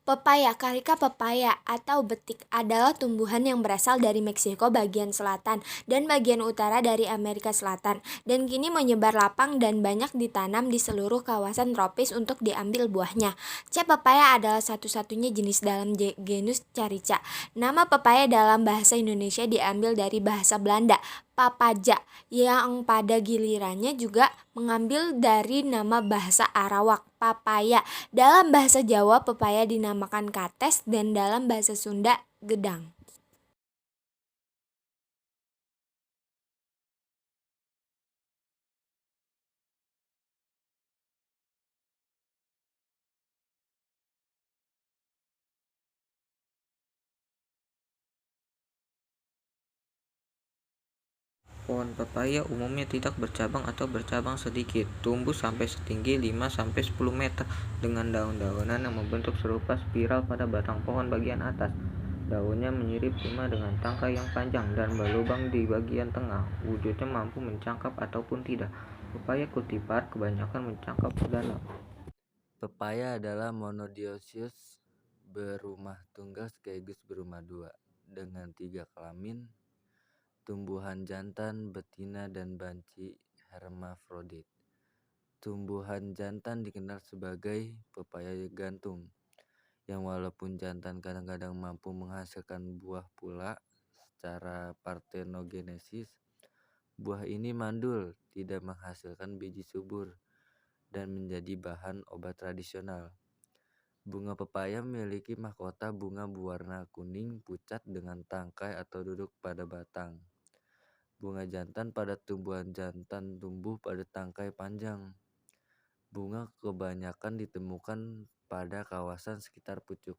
Pepaya, Carica pepaya atau betik adalah tumbuhan yang berasal dari Meksiko bagian selatan dan bagian utara dari Amerika Selatan dan kini menyebar lapang dan banyak ditanam di seluruh kawasan tropis untuk diambil buahnya. Pepaya adalah satu-satunya jenis dalam genus Carica. Nama pepaya dalam bahasa Indonesia diambil dari bahasa Belanda, papaja, yang pada gilirannya juga mengambil dari nama bahasa Arawak, papaya. Dalam bahasa Jawa, pepaya dinamakan kates dan dalam bahasa Sunda, gedang. Pohon pepaya umumnya tidak bercabang atau bercabang sedikit, tumbuh sampai setinggi 5-10 meter dengan daun-daunan yang membentuk serupa spiral pada batang pohon bagian atas. Daunnya mirip timah dengan tangkai yang panjang dan berlubang di bagian tengah. Wujudnya mampu mencangkap ataupun tidak. Pepaya cultivar kebanyakan mencangkap ke dalam. Pepaya adalah monodioecious, berumah tunggal sekaligus berumah dua, dengan 3 kelamin, tumbuhan jantan, betina, dan banci hermafrodit. Tumbuhan jantan dikenal sebagai pepaya gantung, yang walaupun jantan kadang-kadang mampu menghasilkan buah pula secara partenogenesis, buah ini mandul, tidak menghasilkan biji subur, dan menjadi bahan obat tradisional. Bunga pepaya memiliki mahkota bunga berwarna kuning pucat dengan tangkai atau duduk pada batang. Bunga jantan pada tumbuhan jantan tumbuh pada tangkai panjang. Bunga kebanyakan ditemukan pada kawasan sekitar pucuk.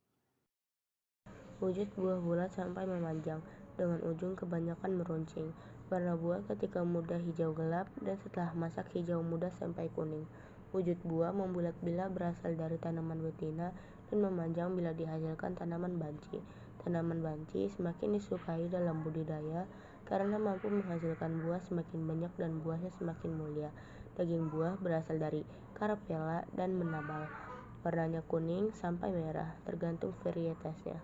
Wujud buah bulat sampai memanjang, dengan ujung kebanyakan meruncing. Warna buah ketika muda hijau gelap dan setelah masak hijau muda sampai kuning. Wujud buah membulat bila berasal dari tanaman betina dan memanjang bila dihasilkan tanaman banci. Tanaman banci semakin disukai dalam budidaya karena mampu menghasilkan buah semakin banyak dan buahnya semakin mulia. Daging buah berasal dari Carapella dan menabal. Warnanya kuning sampai merah, tergantung varietasnya.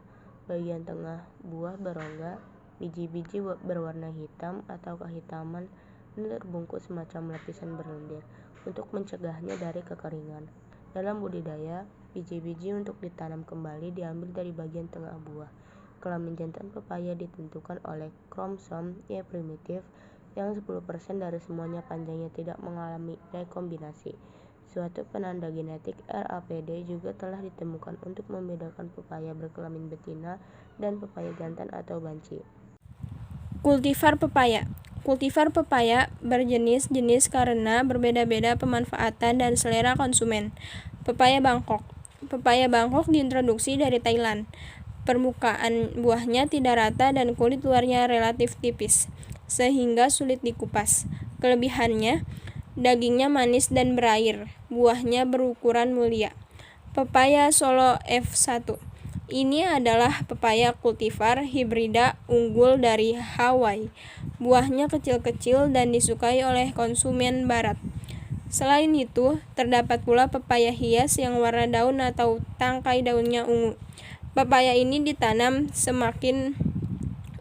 Bagian tengah buah berongga, biji-biji berwarna hitam atau kehitaman dan terbungkus semacam lapisan berlendir untuk mencegahnya dari kekeringan. Dalam budidaya, biji-biji untuk ditanam kembali diambil dari bagian tengah buah. Kelamin jantan pepaya ditentukan oleh kromosom Y primitif yang 10% dari semuanya panjangnya tidak mengalami rekombinasi. Suatu penanda genetik RAPD juga telah ditemukan untuk membedakan pepaya berkelamin betina dan pepaya jantan atau banci. Kultivar pepaya. Kultivar pepaya berjenis-jenis karena berbeda-beda pemanfaatan dan selera konsumen. Pepaya Bangkok. Pepaya Bangkok diintroduksi dari Thailand. Permukaan buahnya tidak rata dan kulit luarnya relatif tipis, sehingga sulit dikupas. Kelebihannya, dagingnya manis dan berair, buahnya berukuran mulia. Pepaya Solo F1. Ini adalah pepaya kultivar hibrida unggul dari Hawaii. Buahnya kecil-kecil dan disukai oleh konsumen barat. Selain itu, terdapat pula pepaya hias yang warna daun atau tangkai daunnya ungu. Pepaya ini ditanam semakin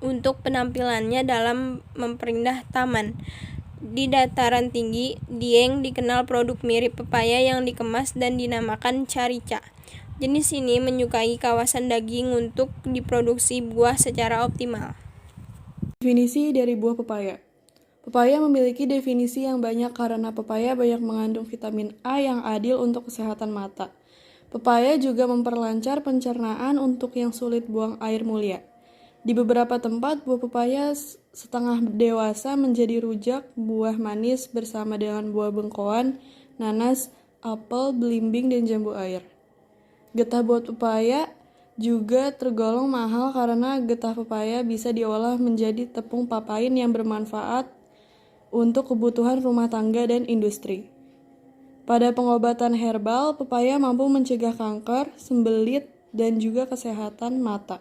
untuk penampilannya dalam memperindah taman. Di dataran tinggi, Dieng dikenal produk mirip pepaya yang dikemas dan dinamakan carica. Jenis ini menyukai kawasan daging untuk diproduksi buah secara optimal. Definisi dari buah pepaya. Pepaya memiliki definisi yang banyak karena pepaya banyak mengandung vitamin A yang adil untuk kesehatan mata. Pepaya juga memperlancar pencernaan untuk yang sulit buang air mulia. Di beberapa tempat, buah pepaya setengah dewasa menjadi rujak, buah manis bersama dengan buah bengkoang, nanas, apel, belimbing, dan jambu air. Getah buah pepaya juga tergolong mahal karena getah pepaya bisa diolah menjadi tepung papain yang bermanfaat untuk kebutuhan rumah tangga dan industri. Pada pengobatan herbal, pepaya mampu mencegah kanker, sembelit, dan juga kesehatan mata.